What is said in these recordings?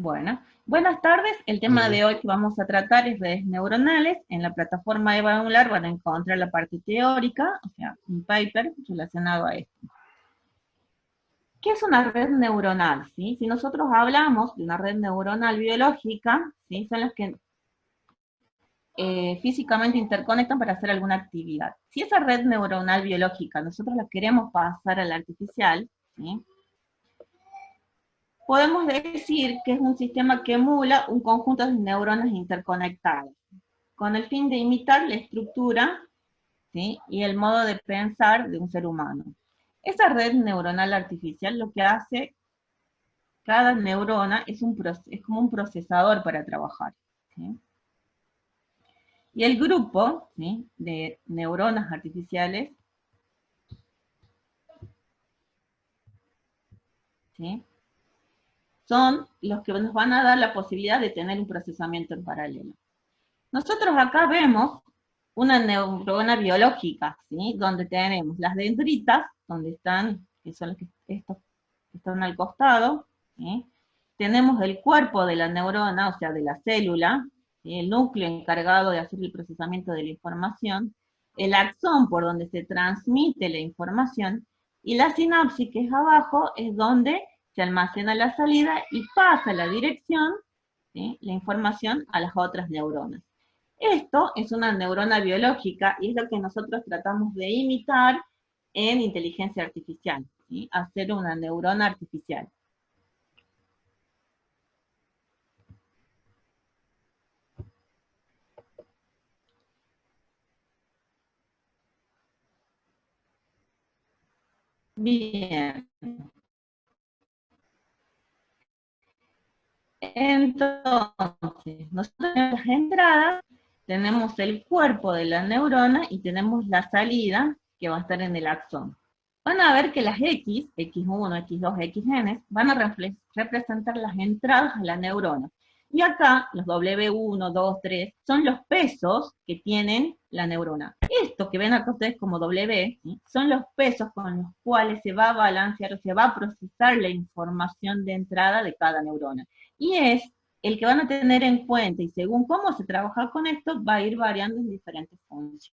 Bueno, buenas tardes. El tema de hoy que vamos a tratar es redes neuronales. En la plataforma de Baular van a encontrar la parte teórica, o sea, un paper relacionado a esto. ¿Qué es una red neuronal? ¿Sí? Si nosotros hablamos de una red neuronal biológica, ¿sí? Son las que físicamente interconectan para hacer alguna actividad. Si esa red neuronal biológica nosotros la queremos pasar a la artificial, ¿sí? Podemos decir que es un sistema que emula un conjunto de neuronas interconectadas, con el fin de imitar la estructura, ¿sí?, y el modo de pensar de un ser humano. Esa red neuronal artificial lo que hace, cada neurona es como un procesador para trabajar, ¿sí? Y el grupo, ¿sí?, de neuronas artificiales, ¿sí?, son los que nos van a dar la posibilidad de tener un procesamiento en paralelo. Nosotros acá vemos una neurona biológica, ¿sí?, donde tenemos las dendritas, donde están, que son los que, estos que están al costado, ¿sí? Tenemos el cuerpo de la neurona, o sea, de la célula, ¿sí?, el núcleo encargado de hacer el procesamiento de la información, el axón por donde se transmite la información, y la sinapsis, que es abajo, es donde se almacena la salida y pasa la dirección, ¿sí?, la información a las otras neuronas. Esto es una neurona biológica y es lo que nosotros tratamos de imitar en inteligencia artificial, ¿sí?, hacer una neurona artificial. Bien. Entonces, nosotros tenemos las entradas, tenemos el cuerpo de la neurona y tenemos la salida que va a estar en el axón. Van a ver que las X, X1, X2, Xgenes, van a representar las entradas a la neurona. Y acá, los W1, 2, 3, son los pesos que tienen la neurona. Esto que ven acá ustedes como W, ¿sí?, son los pesos con los cuales se va a balancear o se va a procesar la información de entrada de cada neurona. Y es el que van a tener en cuenta, y según cómo se trabaja con esto, va a ir variando en diferentes funciones.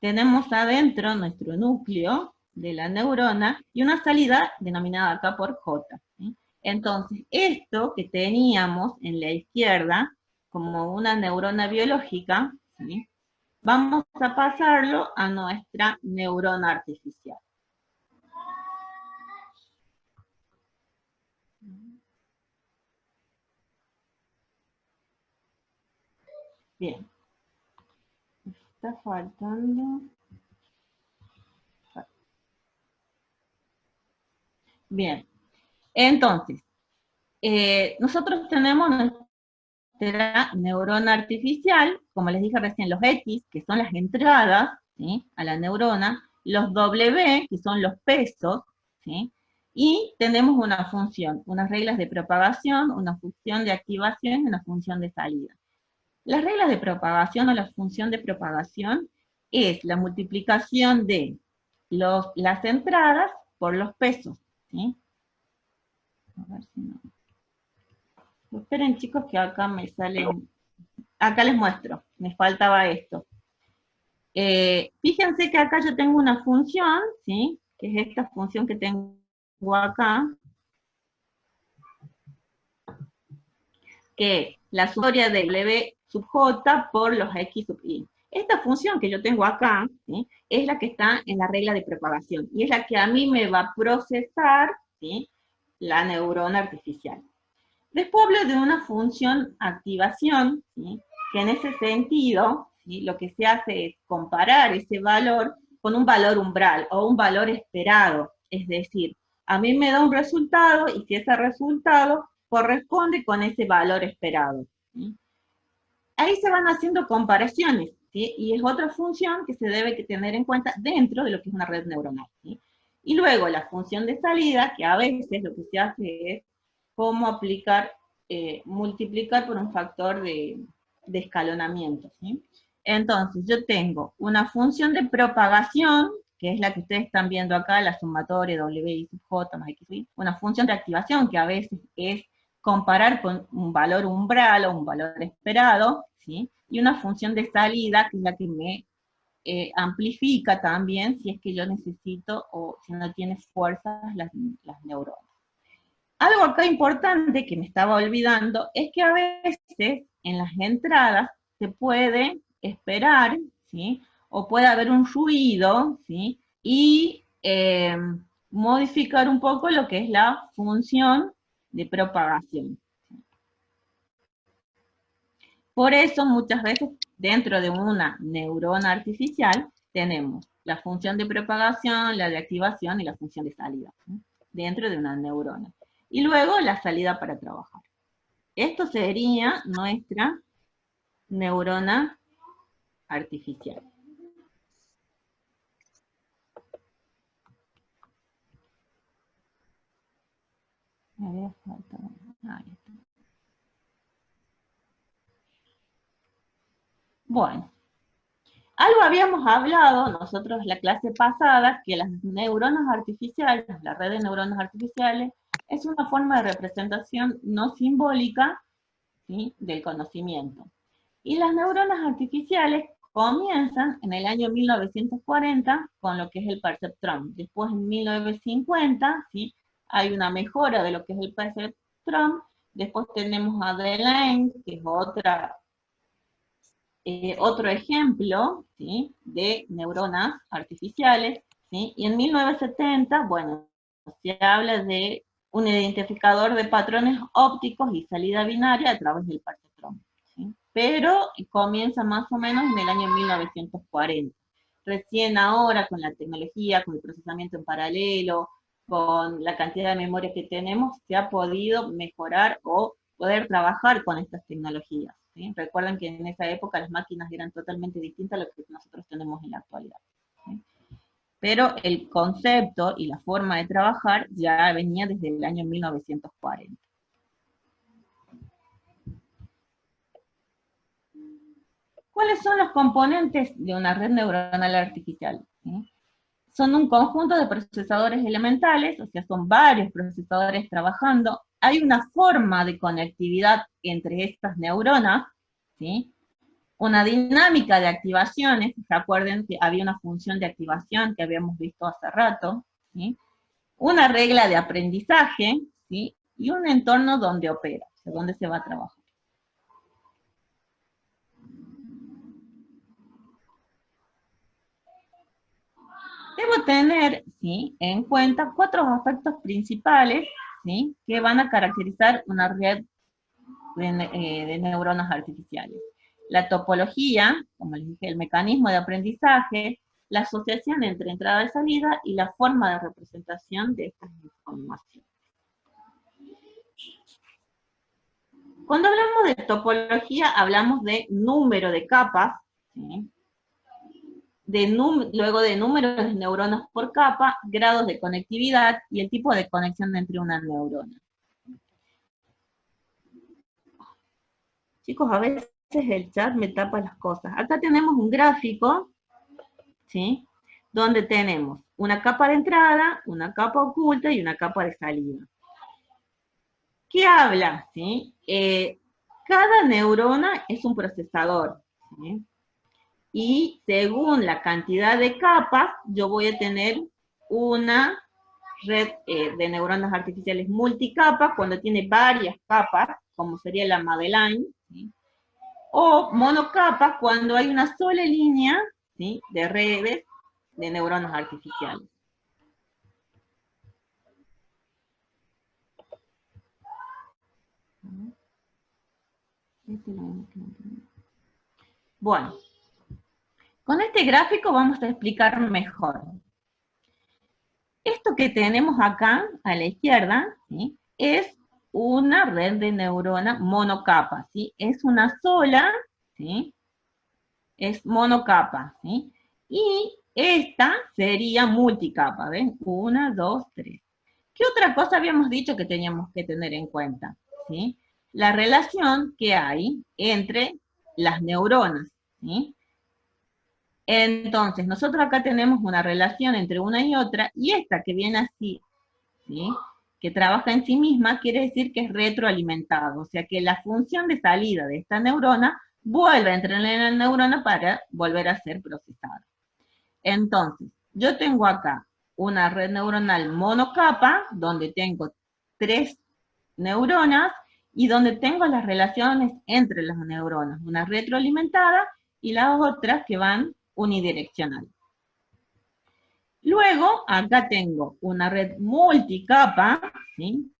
Tenemos adentro nuestro núcleo de la neurona y una salida denominada acá por J, ¿sí? Entonces, esto que teníamos en la izquierda como una neurona biológica, ¿sí?, vamos a pasarlo a nuestra neurona artificial. Bien. Está faltando. Bien. Entonces, nosotros tenemos nuestra neurona artificial, como les dije recién, los X, que son las entradas, ¿sí?, a la neurona, los W, que son los pesos, ¿sí?, y tenemos una función, unas reglas de propagación, una función de activación y una función de salida. Las reglas de propagación o la función de propagación es la multiplicación de las entradas por los pesos, ¿sí? A ver si no. Esperen, chicos, que acá me salen. Acá les muestro, me faltaba esto. Fíjense que acá yo tengo una función, ¿sí?, que es esta función que tengo acá, que es la sumatoria de W sub J por los X sub I. Esta función que yo tengo acá, ¿sí?, es la que está en la regla de propagación, y es la que a mí me va a procesar, ¿sí?, la neurona artificial. Después hablo de una función activación, ¿sí?, que en ese sentido, ¿sí?, lo que se hace es comparar ese valor con un valor umbral o un valor esperado. Es decir, a mí me da un resultado y si ese resultado corresponde con ese valor esperado, ¿sí? Ahí se van haciendo comparaciones, ¿sí?, y es otra función que se debe tener en cuenta dentro de lo que es una red neuronal, ¿sí? Y luego la función de salida, que a veces lo que se hace es cómo aplicar, multiplicar por un factor de escalonamiento, ¿sí? Entonces, yo tengo una función de propagación, que es la que ustedes están viendo acá, la sumatoria W sub J más X, ¿sí?, una función de activación, que a veces es comparar con un valor umbral o un valor esperado, ¿sí? Y una función de salida, que es la que me amplifica también si es que yo necesito o si no tiene fuerzas las neuronas. Algo acá importante que me estaba olvidando es que a veces en las entradas se puede esperar, ¿sí? O puede haber un ruido, ¿sí? Y modificar un poco lo que es la función de propagación. Por eso muchas veces dentro de una neurona artificial tenemos la función de propagación, la de activación y la función de salida, ¿sí? Dentro de una neurona. Y luego la salida para trabajar. Esto sería nuestra neurona artificial. Bueno, algo habíamos hablado nosotros en la clase pasada, que las neuronas artificiales, la red de neuronas artificiales, es una forma de representación no simbólica, ¿sí?, del conocimiento. Y las neuronas artificiales comienzan en el año 1940 con lo que es el perceptrón. Después en 1950, ¿sí?, hay una mejora de lo que es el perceptrón. Después tenemos a Delaunay, que es otro ejemplo, ¿sí?, de neuronas artificiales, ¿sí? Y en 1970, bueno, se habla de un identificador de patrones ópticos y salida binaria a través del perceptrón, ¿sí? Pero comienza más o menos en el año 1940. Recién ahora, con la tecnología, con el procesamiento en paralelo, con la cantidad de memoria que tenemos, se ha podido mejorar o poder trabajar con estas tecnologías, ¿sí? Recuerden que en esa época las máquinas eran totalmente distintas a lo que nosotros tenemos en la actualidad, ¿sí? Pero el concepto y la forma de trabajar ya venía desde el año 1940. ¿Cuáles son los componentes de una red neuronal artificial? ¿Sí? Son un conjunto de procesadores elementales, o sea, son varios procesadores trabajando. Hay una forma de conectividad entre estas neuronas, ¿sí? Una dinámica de activaciones, recuerden que había una función de activación que habíamos visto hace rato, ¿sí? Una regla de aprendizaje, ¿sí? Y un entorno donde opera, o sea, donde se va a trabajar. Debo tener, ¿sí?, en cuenta 4 aspectos principales, ¿sí?, que van a caracterizar una red de neuronas artificiales. La topología, como les dije, el mecanismo de aprendizaje, la asociación entre entrada y salida y la forma de representación de estas informaciones. Cuando hablamos de topología, hablamos de número de capas, ¿sí?, luego de números de neuronas por capa, grados de conectividad y el tipo de conexión entre una neurona. Chicos, a veces el chat me tapa las cosas. Acá tenemos un gráfico, ¿sí?, donde tenemos una capa de entrada, una capa oculta y una capa de salida. ¿Qué habla? ¿Sí? Cada neurona es un procesador, ¿sí?, y según la cantidad de capas, yo voy a tener una red de neuronas artificiales multicapa, cuando tiene varias capas, como sería la Madeline, ¿sí?, o monocapa, cuando hay una sola línea, ¿sí?, de redes de neuronas artificiales. Bueno, con este gráfico vamos a explicar mejor. Esto que tenemos acá a la izquierda, ¿sí?, es una red de neurona monocapa, ¿sí? Es una sola, ¿sí?, es monocapa, ¿sí? Y esta sería multicapa, ¿ven? 1, 2, 3. ¿Qué otra cosa habíamos dicho que teníamos que tener en cuenta? ¿Sí? La relación que hay entre las neuronas, ¿sí? Entonces, nosotros acá tenemos una relación entre una y otra, y esta que viene así, ¿sí?, que trabaja en sí misma, quiere decir que es retroalimentado, o sea que la función de salida de esta neurona vuelve a entrar en la neurona para volver a ser procesada. Entonces, yo tengo acá una red neuronal monocapa, donde tengo 3 neuronas, y donde tengo las relaciones entre las neuronas, una retroalimentada y las otras que van unidireccional. Luego, acá tengo una red multicapa, ¿sí?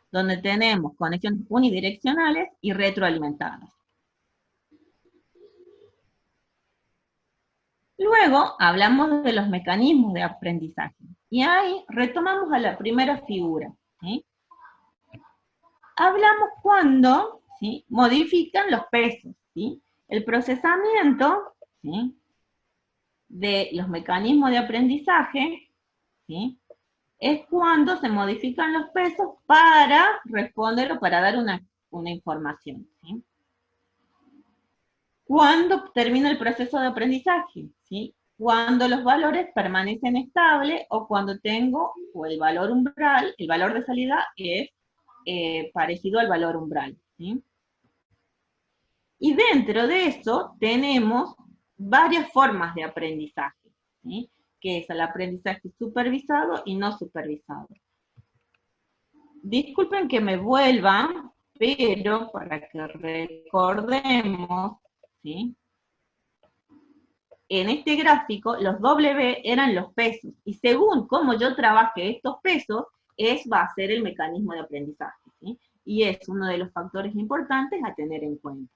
Donde tenemos conexiones unidireccionales y retroalimentadas. Luego hablamos de los mecanismos de aprendizaje. Y ahí retomamos a la primera figura. ¿Sí? Hablamos cuando, ¿sí?, modifican los pesos. ¿Sí? El procesamiento, ¿sí?, de los mecanismos de aprendizaje, ¿sí?, es cuando se modifican los pesos para responder o para dar una información. ¿Sí? ¿Cuándo termina el proceso de aprendizaje? ¿Sí? Cuando los valores permanecen estables o cuando tengo o el valor umbral, el valor de salida es parecido al valor umbral. ¿Sí? Y dentro de eso tenemos varias formas de aprendizaje, ¿sí?, que es el aprendizaje supervisado y no supervisado. Disculpen que me vuelva, pero para que recordemos, ¿sí?, en este gráfico los W eran los pesos, y según cómo yo trabaje estos pesos, va a ser el mecanismo de aprendizaje, ¿sí? Y es uno de los factores importantes a tener en cuenta.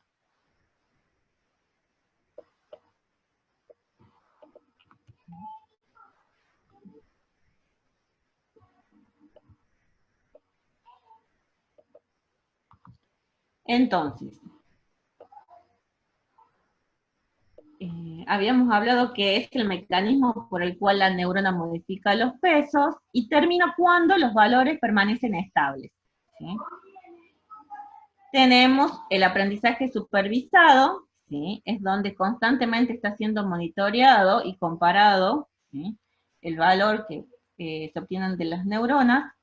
Entonces, habíamos hablado que es el mecanismo por el cual la neurona modifica los pesos y termina cuando los valores permanecen estables. ¿Sí? Tenemos el aprendizaje supervisado, ¿sí?, es donde constantemente está siendo monitoreado y comparado, ¿sí?, el valor que se obtienen de las neuronas.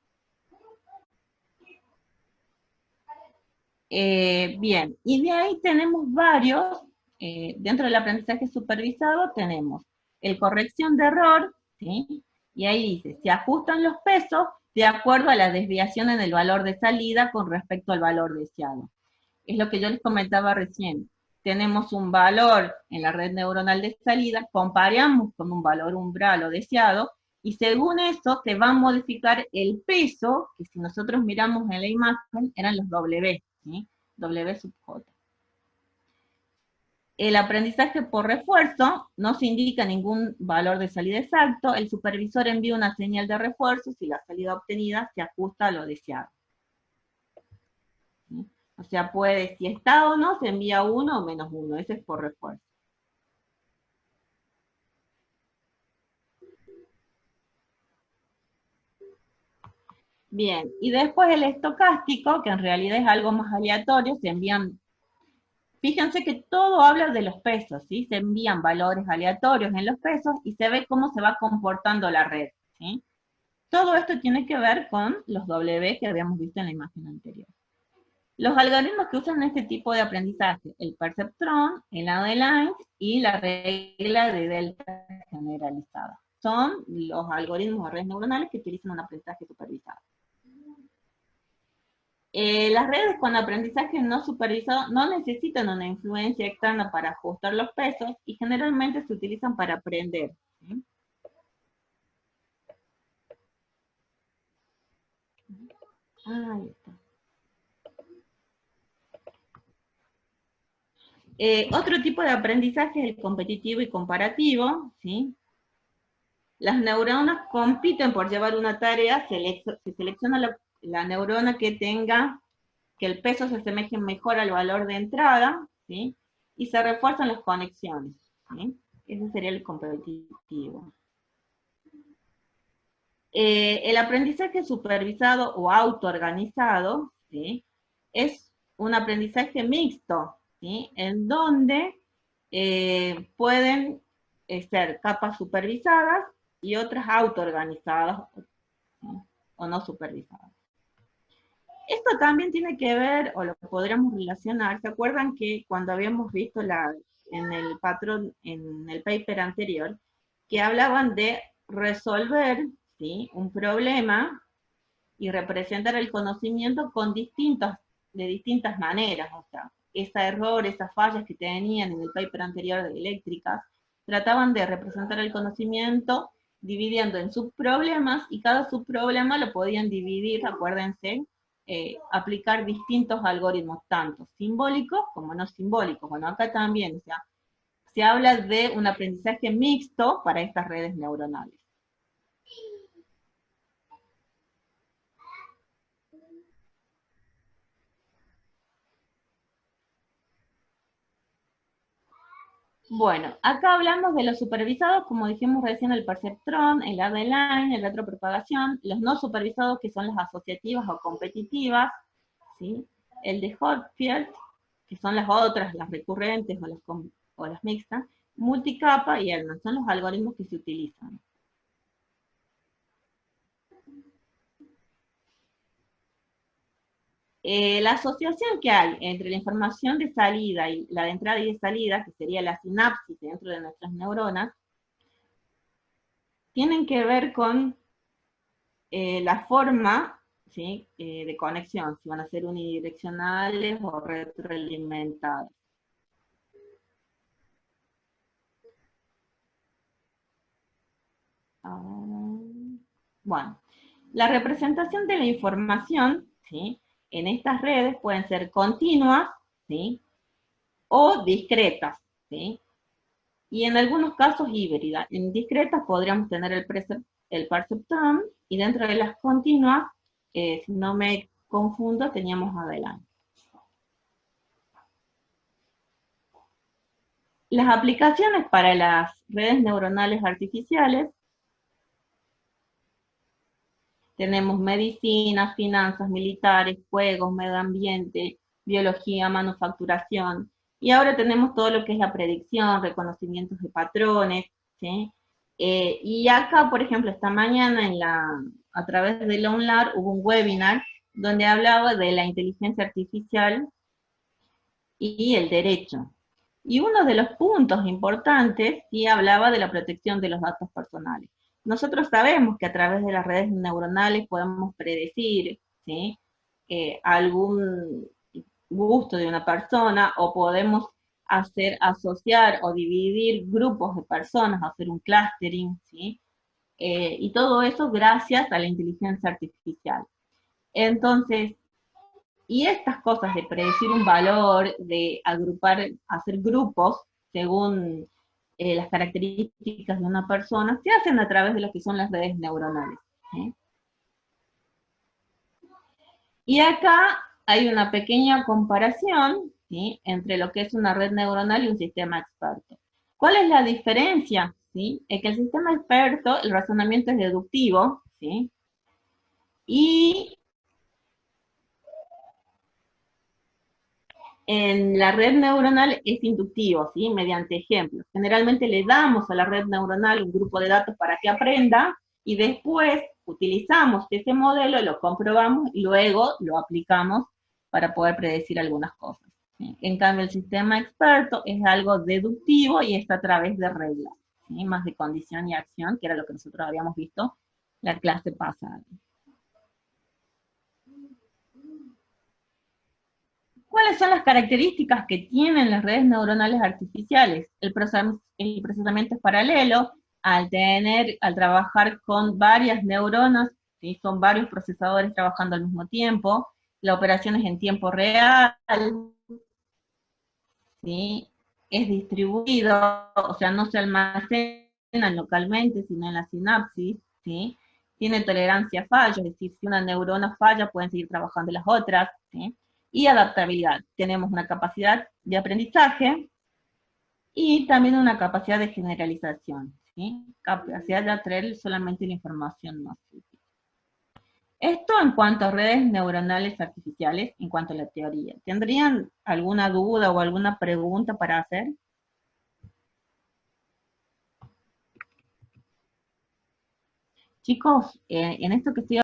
Bien, y de ahí tenemos varios, dentro del aprendizaje supervisado tenemos el corrección de error, ¿sí? Y ahí dice, se ajustan los pesos de acuerdo a la desviación en el valor de salida con respecto al valor deseado. Es lo que yo les comentaba recién. Tenemos un valor en la red neuronal de salida, comparamos con un valor umbral o deseado, y según eso se va a modificar el peso, que si nosotros miramos en la imagen, eran los W, ¿sí? W sub J. El aprendizaje por refuerzo no se indica ningún valor de salida exacto, el supervisor envía una señal de refuerzo si la salida obtenida se ajusta a lo deseado. ¿Sí? O sea, puede, si está o no, se envía 1 o menos 1, ese es por refuerzo. Bien, y después el estocástico, que en realidad es algo más aleatorio, se envían, fíjense que todo habla de los pesos, ¿sí? Se envían valores aleatorios en los pesos y se ve cómo se va comportando la red, ¿sí? Todo esto tiene que ver con los W que habíamos visto en la imagen anterior. Los algoritmos que usan este tipo de aprendizaje, el perceptron, el Adelines y la regla de delta generalizada. Son los algoritmos de redes neuronales que utilizan un aprendizaje supervisado. Las redes con aprendizaje no supervisado no necesitan una influencia externa para ajustar los pesos y generalmente se utilizan para aprender. ¿Sí? Ahí está. Otro tipo de aprendizaje es el competitivo y comparativo, ¿sí? Las neuronas compiten por llevar una tarea, se selecciona la neurona que tenga, que el peso se asemeje mejor al valor de entrada, ¿sí? Y se refuerzan las conexiones, ¿sí? Ese sería el competitivo. El aprendizaje supervisado o autoorganizado, ¿sí?, es un aprendizaje mixto, ¿sí?, en donde pueden ser capas supervisadas y otras autoorganizadas, ¿sí?, o no supervisadas. Esto también tiene que ver, o lo podríamos relacionar, ¿se acuerdan que cuando habíamos visto en el patrón, en el paper anterior, que hablaban de resolver, ¿sí?, un problema y representar el conocimiento de distintas maneras? O sea, ese error, esas fallas que tenían en el paper anterior de eléctricas, trataban de representar el conocimiento dividiendo en subproblemas, y cada subproblema lo podían dividir, acuérdense, aplicar distintos algoritmos, tanto simbólicos como no simbólicos. Bueno, acá también, o sea, se habla de un aprendizaje mixto para estas redes neuronales. Bueno, acá hablamos de los supervisados, como dijimos recién, el perceptrón, el ADLine, el retropropagación, los no supervisados, que son las asociativas o competitivas, ¿sí? El de Hotfield, que son las otras, las recurrentes o las mixtas, multicapa y ELMA, son los algoritmos que se utilizan. La asociación que hay entre la información de salida y la de entrada y de salida, que sería la sinapsis dentro de nuestras neuronas, tienen que ver con la forma, ¿sí?, de conexión, si van a ser unidireccionales o retroalimentadas. Bueno, la representación de la información, ¿sí?, en estas redes pueden ser continuas, ¿sí?, o discretas, ¿sí?, y en algunos casos híbridas. En discretas podríamos tener el perceptrón, y dentro de las continuas, si no me confundo, teníamos adelante. Las aplicaciones para las redes neuronales artificiales: tenemos medicina, finanzas, militares, juegos, medio ambiente, biología, manufacturación, y ahora tenemos todo lo que es la predicción, reconocimientos de patrones, ¿sí? Y acá, por ejemplo, esta mañana a través de la UNLAR hubo un webinar donde hablaba de la inteligencia artificial y el derecho. Y uno de los puntos importantes, sí, hablaba de la protección de los datos personales. Nosotros sabemos que a través de las redes neuronales podemos predecir, ¿sí?, algún gusto de una persona, o podemos asociar o dividir grupos de personas, hacer un clustering, ¿sí? Y todo eso gracias a la inteligencia artificial. Entonces, y estas cosas de predecir un valor, de agrupar, hacer grupos según las características de una persona, se hacen a través de lo que son las redes neuronales, ¿sí? Y acá hay una pequeña comparación, ¿sí?, entre lo que es una red neuronal y un sistema experto. ¿Cuál es la diferencia? ¿Sí? Es que el sistema experto, el razonamiento es deductivo, ¿sí?, y en la red neuronal es inductivo, ¿sí?, mediante ejemplos. Generalmente le damos a la red neuronal un grupo de datos para que aprenda, y después utilizamos ese modelo, lo comprobamos y luego lo aplicamos para poder predecir algunas cosas, ¿sí? En cambio, el sistema experto es algo deductivo y está a través de reglas, ¿sí?, más de condición y acción, que era lo que nosotros habíamos visto la clase pasada. ¿Cuáles son las características que tienen las redes neuronales artificiales? El procesamiento es paralelo, al trabajar con varias neuronas, ¿sí?, son varios procesadores trabajando al mismo tiempo, la operación es en tiempo real, ¿sí?, es distribuido, o sea, no se almacena localmente, sino en la sinapsis, ¿sí?, tiene tolerancia a fallos, es decir, si una neurona falla, pueden seguir trabajando las otras, ¿sí?, y adaptabilidad. Tenemos una capacidad de aprendizaje y también una capacidad de generalización, ¿sí?, capacidad de atraer solamente la información más útil. Esto en cuanto a redes neuronales artificiales, en cuanto a la teoría. ¿Tendrían alguna duda o alguna pregunta para hacer? Chicos, en esto que estoy